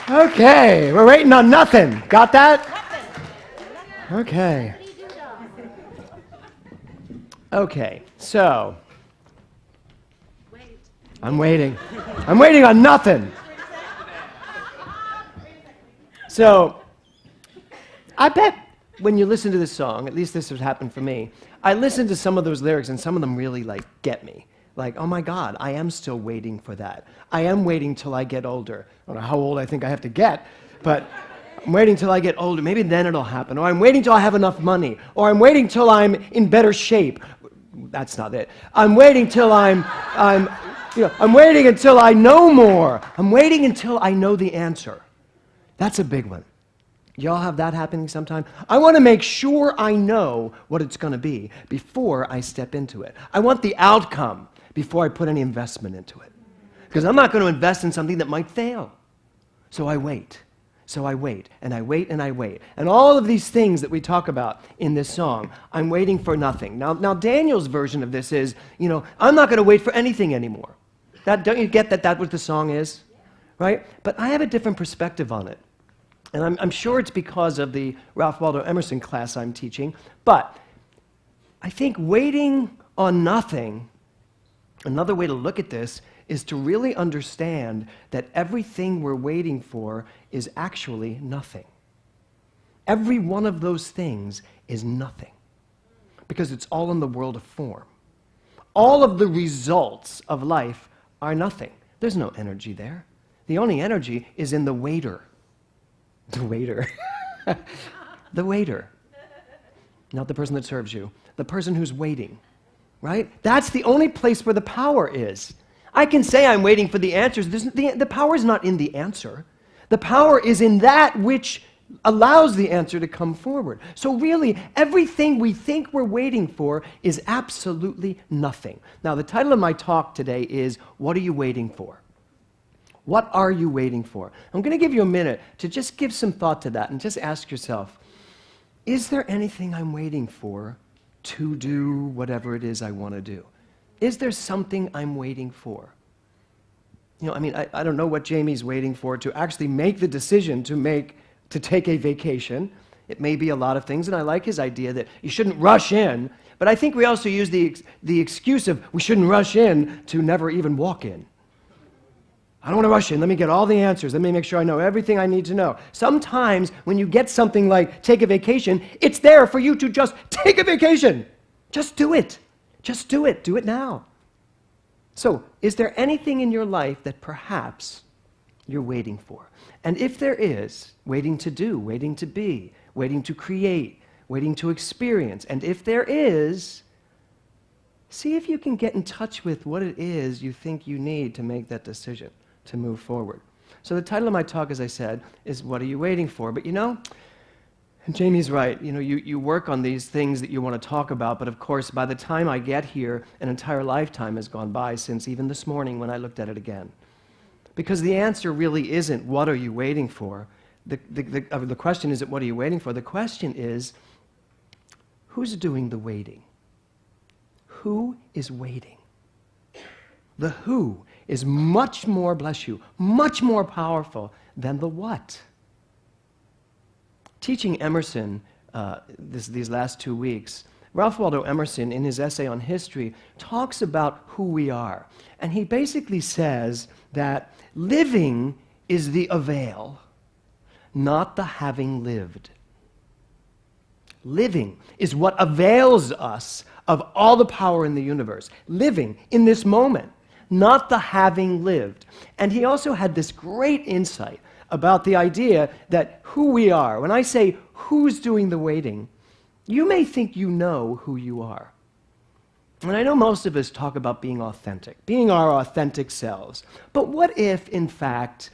Okay, we're waiting on nothing. Got that? Okay. Okay, so. I'm waiting. I'm waiting on nothing. So, I bet when you listen to this song, at least this has happened for me, I listen to some of those lyrics and some of them really get me. Like, oh my God, I am still waiting for that. I am waiting till I get older. I don't know how old I think I have to get, but I'm waiting till I get older. Maybe then it'll happen. Or I'm waiting till I have enough money. Or I'm waiting till I'm in better shape. That's not it. I'm waiting till I'm waiting until I know more. I'm waiting until I know the answer. That's a big one. Y'all have that happening sometime? I want to make sure I know what it's going to be before I step into it. I want the outcome before I put any investment into it. Because I'm not going to invest in something that might fail. So I wait. So I wait, and I wait, and I wait. And all of these things that we talk about in this song, I'm waiting for nothing. Now Daniel's version of this is, I'm not going to wait for anything anymore. Don't you get that that's what the song is? Right? But I have a different perspective on it. And I'm sure it's because of the Ralph Waldo Emerson class I'm teaching. But I think waiting on nothing, another way to look at this is to really understand that everything we're waiting for is actually nothing. Every one of those things is nothing because it's all in the world of form. All of the results of life are nothing. There's no energy there. The only energy is in the waiter. The waiter. The waiter. Not the person that serves you. The person who's waiting, right? That's the only place where the power is. I can say I'm waiting for the answers. The power is not in the answer. The power is in that which allows the answer to come forward. So really, everything we think we're waiting for is absolutely nothing. Now, the title of my talk today is, What Are You Waiting For? What are you waiting for? I'm going to give you a minute to just give some thought to that and just ask yourself, is there anything I'm waiting for to do whatever it is I want to do? Is there something I'm waiting for? I don't know what Jamie's waiting for to actually make the decision to take a vacation. It may be a lot of things, and I like his idea that you shouldn't rush in, but I think we also use the excuse of we shouldn't rush in to never even walk in. I don't want to rush in. Let me get all the answers. Let me make sure I know everything I need to know. Sometimes when you get something like take a vacation, it's there for you to just take a vacation. Just do it. Just do it. Do it now. So, is there anything in your life that perhaps you're waiting for? And if there is, waiting to do, waiting to be, waiting to create, waiting to experience, and if there is, see if you can get in touch with what it is you think you need to make that decision, to move forward. So the title of my talk, as I said, is What Are You Waiting For? But and Jamie's right, you work on these things that you want to talk about, but of course, by the time I get here, an entire lifetime has gone by since even this morning when I looked at it again. Because the answer really isn't, what are you waiting for? The question isn't, what are you waiting for? The question is, who's doing the waiting? Who is waiting? The who is much more, bless you, much more powerful than the what. Teaching Emerson these last 2 weeks, Ralph Waldo Emerson, in his essay on history, talks about who we are. And he basically says that living is the avail, not the having lived. Living is what avails us of all the power in the universe. Living in this moment, not the having lived. And he also had this great insight about the idea that who we are. When I say who's doing the waiting, you may think you know who you are. And I know most of us talk about being authentic, being our authentic selves. But what if, in fact,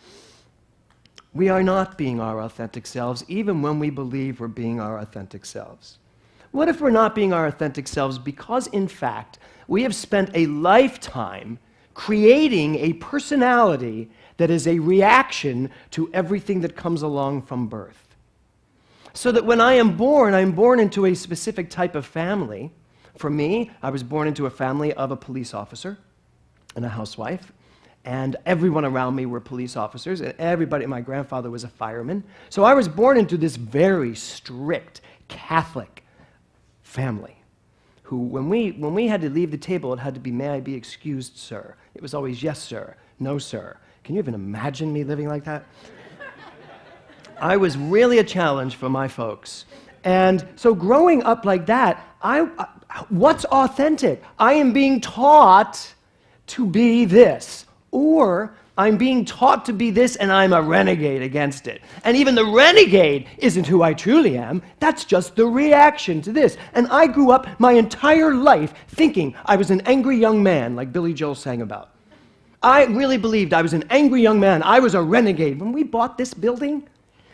we are not being our authentic selves, even when we believe we're being our authentic selves? What if we're not being our authentic selves because, in fact, we have spent a lifetime creating a personality that is a reaction to everything that comes along from birth? So that when I'm born into a specific type of family. For me, I was born into a family of a police officer and a housewife. and everyone around me were police officers, and everybody, my grandfather was a fireman. So I was born into this very strict Catholic family who, when we had to leave the table, it had to be, "May I be excused, sir?" It was always, "Yes, sir," "No, sir." Can you even imagine me living like that? I was really a challenge for my folks. And so growing up like that, what's authentic? I am being taught to be this, or I'm being taught to be this and I'm a renegade against it. And even the renegade isn't who I truly am. That's just the reaction to this. And I grew up my entire life thinking I was an angry young man, like Billy Joel sang about. I really believed I was an angry young man. I was a renegade. When we bought this building,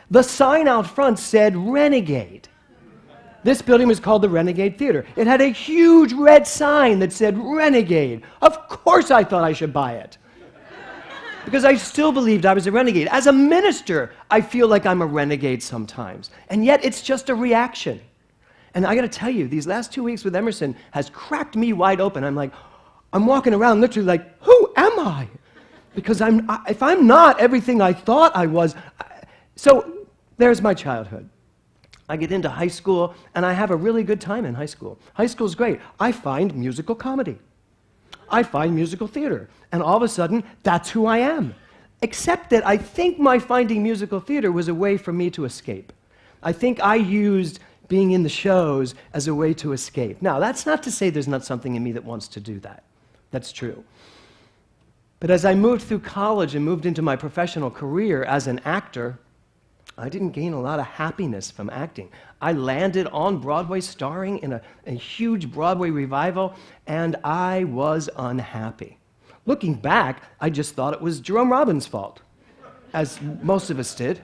the sign out front said renegade. This building was called the Renegade Theater. It had a huge red sign that said renegade. Of course I thought I should buy it, because I still believed I was a renegade. As a minister, I feel like I'm a renegade sometimes, and yet it's just a reaction. And I gotta tell you, these last 2 weeks with Emerson has cracked me wide open. I'm walking around literally like, who am I? Because if I'm not everything I thought I was. So there's my childhood. I get into high school, and I have a really good time in high school. High school's great. I find musical comedy. I find musical theater. And all of a sudden, that's who I am. Except that I think my finding musical theater was a way for me to escape. I think I used being in the shows as a way to escape. Now, that's not to say there's not something in me that wants to do that. That's true. But as I moved through college and moved into my professional career as an actor, I didn't gain a lot of happiness from acting. I landed on Broadway starring in a huge Broadway revival, and I was unhappy. Looking back, I just thought it was Jerome Robbins' fault, as most of us did.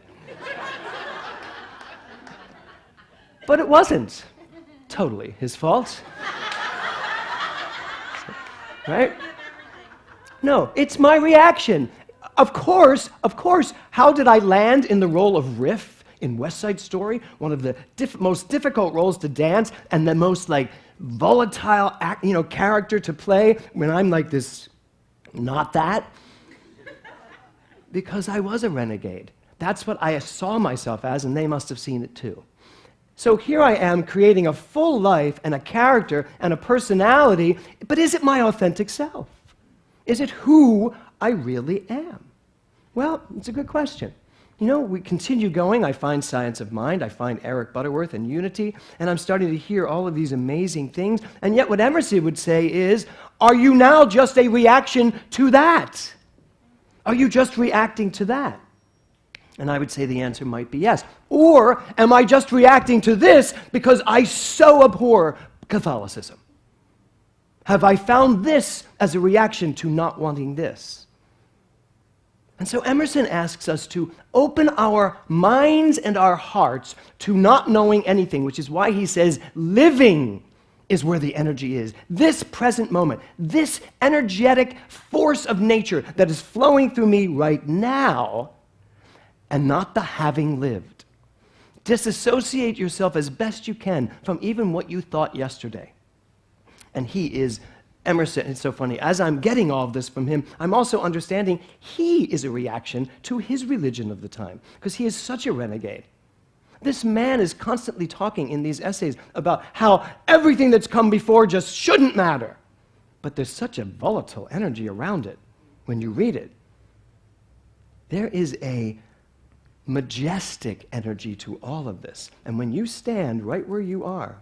But it wasn't totally his fault. Right? No, it's my reaction. Of course, how did I land in the role of Riff in West Side Story? One of the most difficult roles to dance and the most volatile character to play when I'm like this, not that. Because I was a renegade. That's what I saw myself as, and they must have seen it too. So here I am creating a full life and a character and a personality, but is it my authentic self? Is it who I really am? Well, it's a good question. We continue going. I find Science of Mind. I find Eric Butterworth and Unity, and I'm starting to hear all of these amazing things. And yet what Emerson would say is, are you now just a reaction to that? Are you just reacting to that? And I would say the answer might be yes. Or am I just reacting to this because I so abhor Catholicism? Have I found this as a reaction to not wanting this? And so Emerson asks us to open our minds and our hearts to not knowing anything, which is why he says living is where the energy is. This present moment, this energetic force of nature that is flowing through me right now, and not the having lived. Disassociate yourself as best you can from even what you thought yesterday. And he is Emerson. It's so funny. As I'm getting all of this from him, I'm also understanding he is a reaction to his religion of the time, because he is such a renegade. This man is constantly talking in these essays about how everything that's come before just shouldn't matter. But there's such a volatile energy around it when you read it. There is a majestic energy to all of this. And when you stand right where you are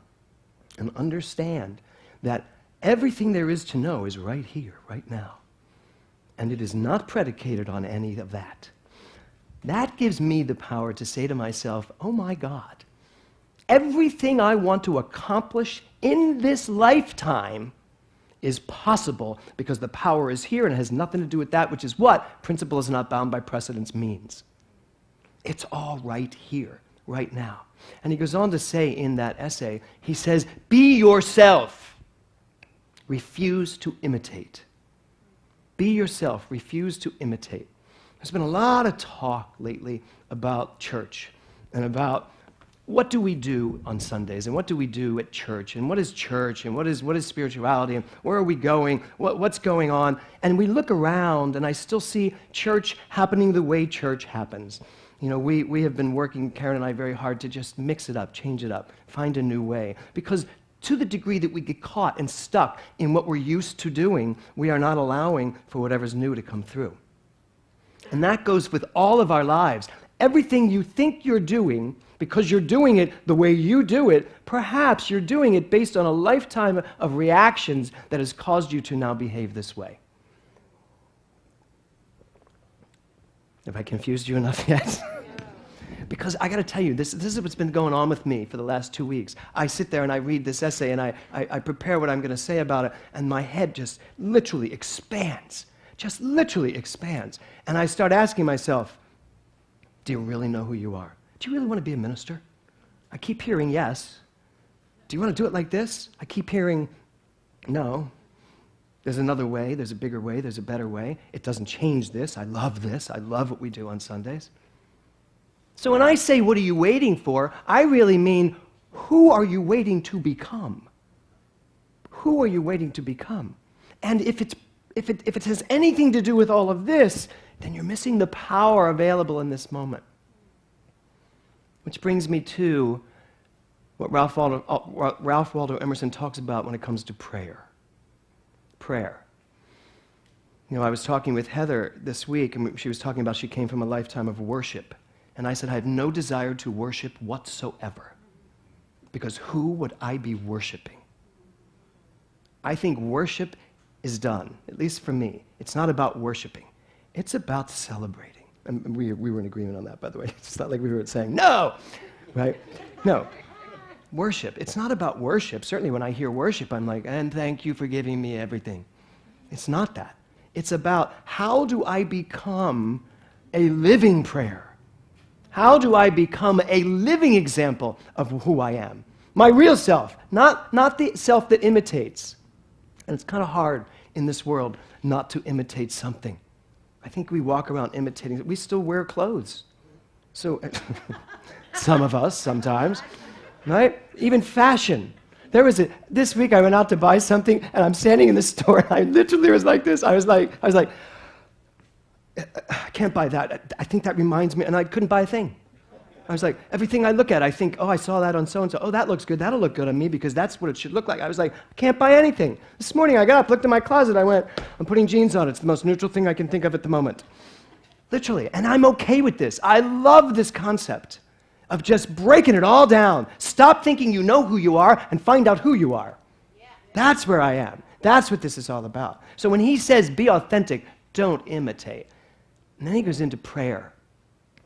and understand that everything there is to know is right here, right now, and it is not predicated on any of that, that gives me the power to say to myself, oh my God, everything I want to accomplish in this lifetime is possible because the power is here and it has nothing to do with that, which is what principle is not bound by precedence means. It's all right here, right now. And he goes on to say in that essay, he says, be yourself. Refuse to imitate. Be yourself. Refuse to imitate. There's been a lot of talk lately about church and about what do we do on Sundays, and what do we do at church, and what is church, and what is spirituality, and where are we going, what's going on? And we look around, and I still see church happening the way church happens. You know, we have been working, Karen and I, very hard to just mix it up, change it up, find a new way. Because to the degree that we get caught and stuck in what we're used to doing, we are not allowing for whatever's new to come through. And that goes with all of our lives. Everything you think you're doing, because you're doing it the way you do it, perhaps you're doing it based on a lifetime of reactions that has caused you to now behave this way. Have I confused you enough yet? Because I got to tell you, this is what's been going on with me for the last 2 weeks. I sit there and I read this essay and I prepare what I'm going to say about it, and my head just literally expands. Just literally expands. And I start asking myself, do you really know who you are? Do you really want to be a minister? I keep hearing yes. Do you want to do it like this? I keep hearing no. There's another way, there's a bigger way, there's a better way. It doesn't change this. I love this. I love what we do on Sundays. So when I say, what are you waiting for? I really mean, who are you waiting to become? Who are you waiting to become? And if it has anything to do with all of this, then you're missing the power available in this moment. Which brings me to what Ralph Waldo Emerson talks about when it comes to prayer. Prayer. You know, I was talking with Heather this week, and she was talking about she came from a lifetime of worship. And I said, I have no desire to worship whatsoever, because who would I be worshiping? I think worship is done, at least for me. It's not about worshiping. It's about celebrating. And we were in agreement on that, by the way. It's not like we were saying, no, right? No. Worship. It's not about worship. Certainly when I hear worship, I'm like, and thank you for giving me everything. It's not that. It's about, how do I become a living prayer? How do I become a living example of who I am? My real self, not the self that imitates. And it's kind of hard in this world not to imitate something. I think we walk around imitating. We still wear clothes. So, some of us, sometimes, right? Even fashion. This week I went out to buy something, and I'm standing in the store, and I literally was like this. I was like, I can't buy that. I think that reminds me, and I couldn't buy a thing. I was like, everything I look at, I think, oh, I saw that on so-and-so. Oh, that looks good. That'll look good on me because that's what it should look like. I was like, I can't buy anything. This morning I got up, looked in my closet, I went, I'm putting jeans on. It's the most neutral thing I can think of at the moment. Literally. And I'm okay with this. I love this concept of just breaking it all down. Stop thinking you know who you are and find out who you are. Yeah. That's where I am. That's what this is all about. So when he says, be authentic, don't imitate. And then he goes into prayer,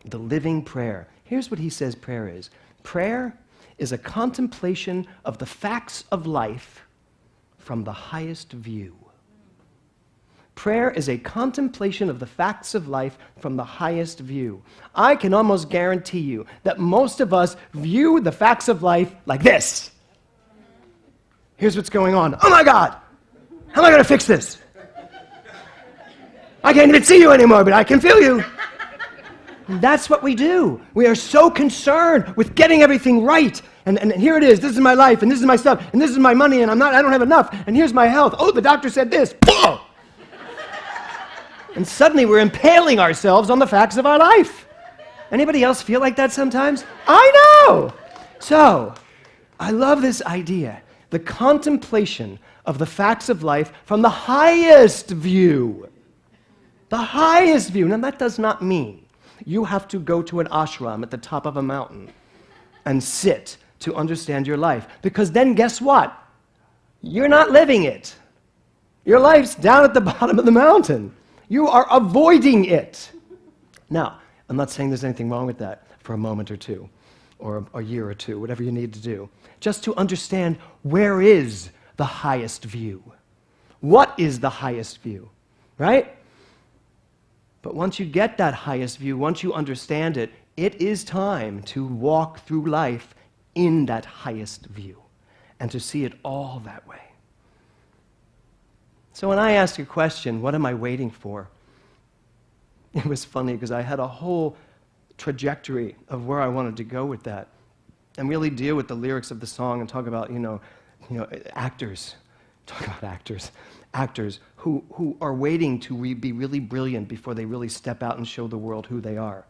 the living prayer. Here's what he says prayer is. Prayer is a contemplation of the facts of life from the highest view. Prayer is a contemplation of the facts of life from the highest view. I can almost guarantee you that most of us view the facts of life like this. Here's what's going on. Oh my God! How am I going to fix this? I can't even see you anymore, but I can feel you. And that's what we do. We are so concerned with getting everything right. And here it is. This is my life, and this is my stuff, and this is my money, and I don't have enough. And here's my health. Oh, the doctor said this. Whoa! And suddenly we're impaling ourselves on the facts of our life. Anybody else feel like that sometimes? I know. So, I love this idea. The contemplation of the facts of life from the highest view. The highest view. Now, that does not mean you have to go to an ashram at the top of a mountain and sit to understand your life. Because then guess what? You're not living it. Your life's down at the bottom of the mountain. You are avoiding it. Now, I'm not saying there's anything wrong with that for a moment or two, or a year or two, whatever you need to do. Just to understand, where is the highest view? What is the highest view? Right? But once you get that highest view, once you understand it, it is time to walk through life in that highest view and to see it all that way. So when I ask a question, what am I waiting for? It was funny because I had a whole trajectory of where I wanted to go with that. and really deal with the lyrics of the song and talk about, actors. Talk about actors who are waiting to be really brilliant before they really step out and show the world who they are.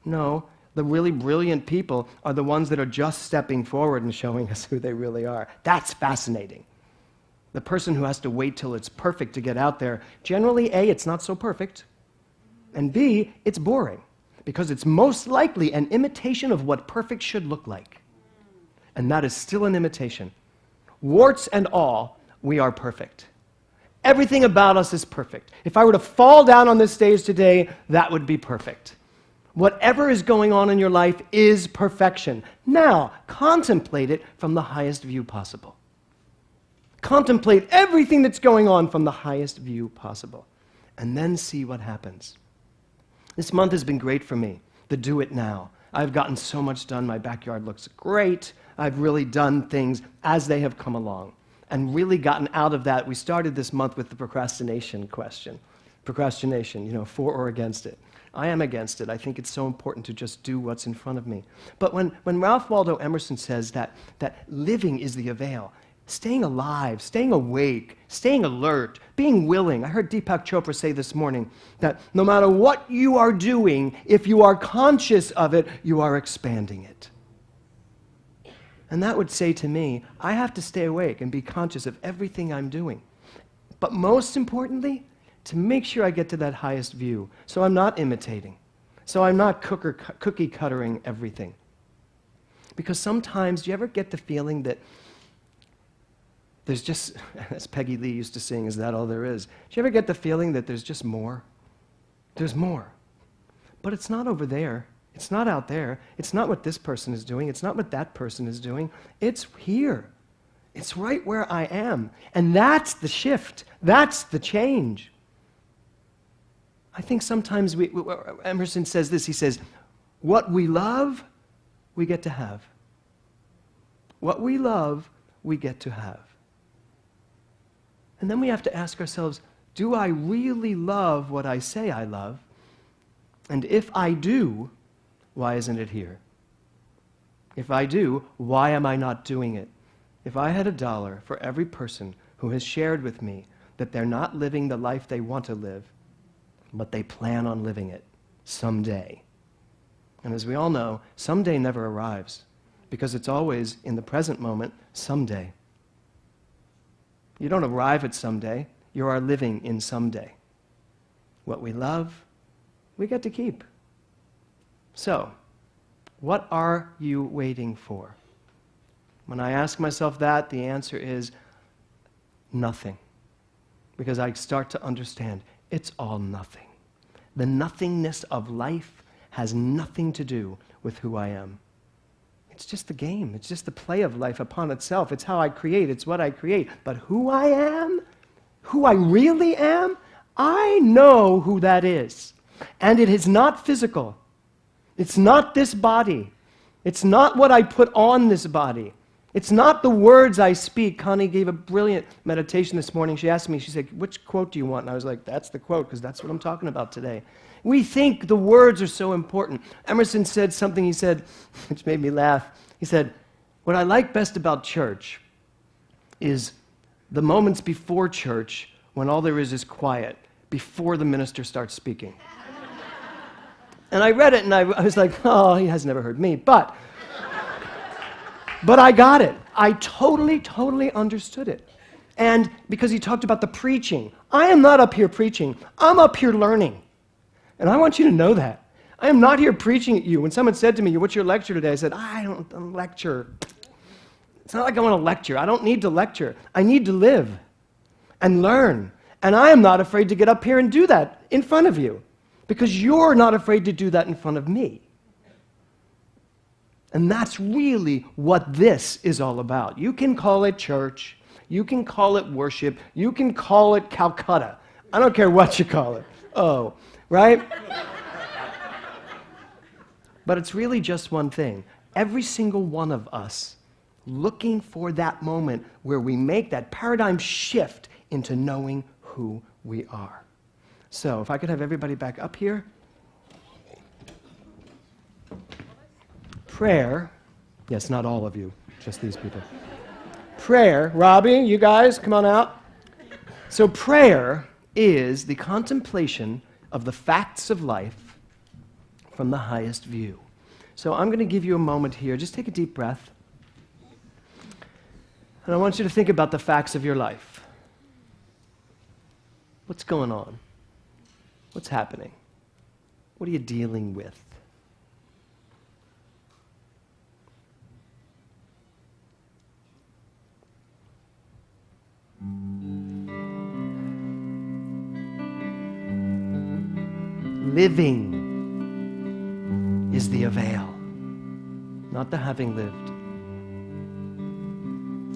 No, the really brilliant people are the ones that are just stepping forward and showing us who they really are. That's fascinating. The person who has to wait till it's perfect to get out there, generally, A, it's not so perfect, and B, it's boring, because it's most likely an imitation of what perfect should look like. And that is still an imitation. Warts and all, we are perfect. Everything about us is perfect. If I were to fall down on this stage today, that would be perfect. Whatever is going on in your life is perfection. Now, contemplate it from the highest view possible. Contemplate everything that's going on from the highest view possible, and then see what happens. This month has been great for me, the do it now. I've gotten so much done. My backyard looks great. I've really done things as they have come along and really gotten out of that. We started this month with the procrastination question. Procrastination, for or against it. I am against it. I think it's so important to just do what's in front of me. But when Ralph Waldo Emerson says that living is the avail, staying alive, staying awake, staying alert, being willing. I heard Deepak Chopra say this morning that no matter what you are doing, if you are conscious of it, you are expanding it. And that would say to me, I have to stay awake and be conscious of everything I'm doing. But most importantly, to make sure I get to that highest view, so I'm not imitating, so I'm not cookie cuttering everything. Because sometimes, do you ever get the feeling that there's just, as Peggy Lee used to sing, is that all there is? Do you ever get the feeling that there's just more? There's more. But it's not over there. It's not out there. It's not what this person is doing. It's not what that person is doing. It's here. It's right where I am. And that's the shift. That's the change. I think sometimes Emerson says this. He says, what we love, we get to have. What we love, we get to have. And then we have to ask ourselves, do I really love what I say I love? And if I do, why isn't it here? If I do, why am I not doing it? If I had $1 for every person who has shared with me that they're not living the life they want to live, but they plan on living it someday. And as we all know, someday never arrives, because it's always, in the present moment, someday. You don't arrive at someday. You are living in someday. What we love, we get to keep. So, what are you waiting for? When I ask myself that, the answer is nothing. Because I start to understand it's all nothing. The nothingness of life has nothing to do with who I am. It's just the game. It's just the play of life upon itself. It's how I create. It's what I create. But who I am, who I really am, I know who that is. And it is not physical. It's not this body. It's not what I put on this body. It's not the words I speak. Connie gave a brilliant meditation this morning. She asked me, she said, which quote do you want? And I was like, that's the quote, because that's what I'm talking about today. We think the words are so important. Emerson said something, he said, which made me laugh. He said, what I like best about church is the moments before church when all there is quiet, before the minister starts speaking. And I read it, and I was like, oh, he has never heard me. But I got it. I totally understood it. And because he talked about the preaching, I am not up here preaching. I'm up here learning. And I want you to know that. I am not here preaching at you. When someone said to me, what's your lecture today? I said, I don't lecture. It's not like I want to lecture. I don't need to lecture. I need to live and learn. And I am not afraid to get up here and do that in front of you, because you're not afraid to do that in front of me. And that's really what this is all about. You can call it church. You can call it worship. You can call it Calcutta. I don't care what you call it. Oh, right? But it's really just one thing. Every single one of us looking for that moment where we make that paradigm shift into knowing who we are. So if I could have everybody back up here. Prayer Yes, not all of you, just these people. Prayer, Robbie, you guys, come on out. So prayer is the contemplation of the facts of life from the highest view. So I'm going to give you a moment here. Just take a deep breath. And I want you to think about the facts of your life. What's going on? What's happening? What are you dealing with? Living is the avail, not the having lived.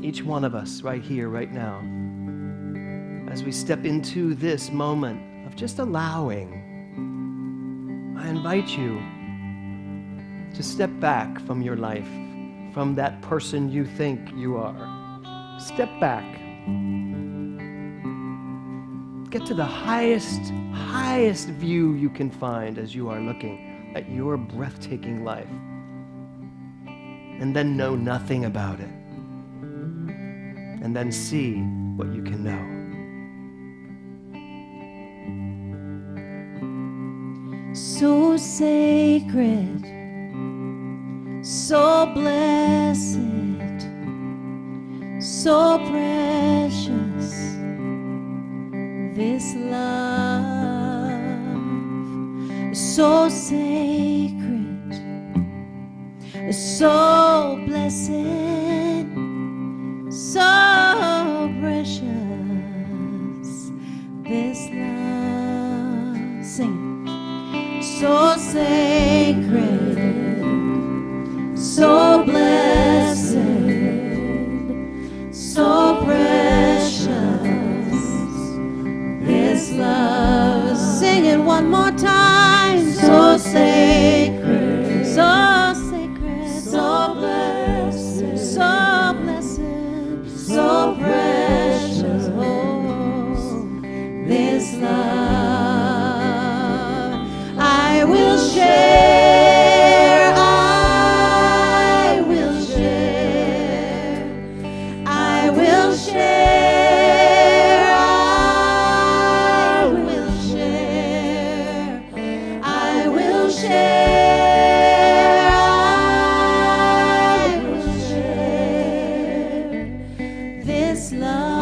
Each one of us right here, right now, as we step into this moment of just allowing, I invite you to step back from your life, from that person you think you are. Step back. Get to the highest view you can find as you are looking at your breathtaking life. And then know nothing about it. And then see what you can know. So sacred, so blessed, so precious, this love, so sacred, so blessed, so precious, this love. Sing it. So sacred, so blessed, so precious, this love. Sing it one more time. So sacred, so sacred, so blessed, so blessed, so precious, oh, this love. I will share, I will share, I will share, I will share, I will share, I will share this love.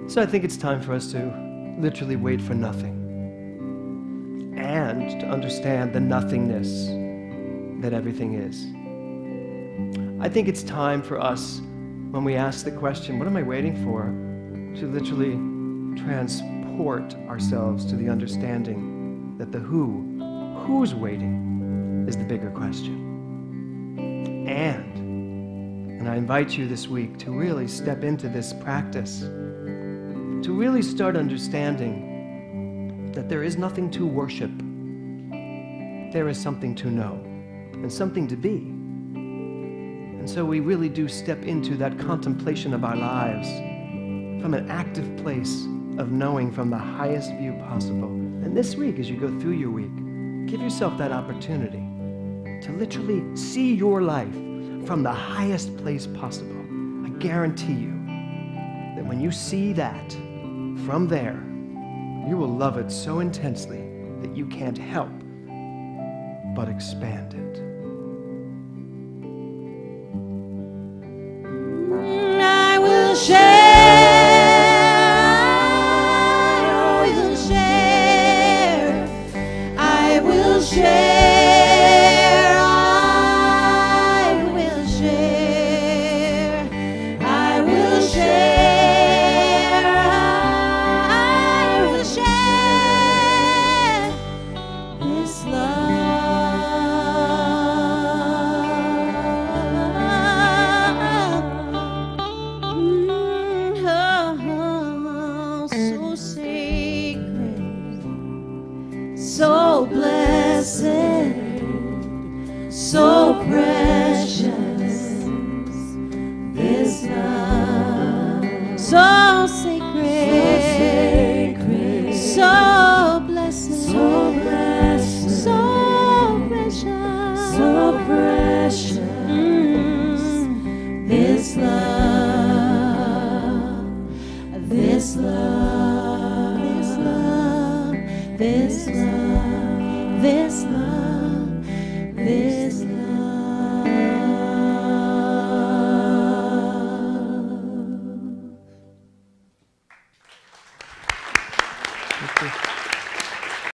So I think it's time for us to literally wait for nothing and to understand the nothingness that everything is. I think it's time for us, when we ask the question, what am I waiting for, to literally transport ourselves to the understanding that the who's waiting, is the bigger question. And I invite you this week to really step into this practice, to really start understanding that there is nothing to worship. There is something to know and something to be. And so we really do step into that contemplation of our lives from an active place of knowing from the highest view possible. And this week, as you go through your week, give yourself that opportunity to literally see your life from the highest place possible. I guarantee you that when you see that from there, you will love it so intensely that you can't help but expand it. I will share, I will share, I will share, I will share, I will share, I will share this love. So sacred, so blessed, so precious, this love. so precious. This love, this love, this love, this love, this love.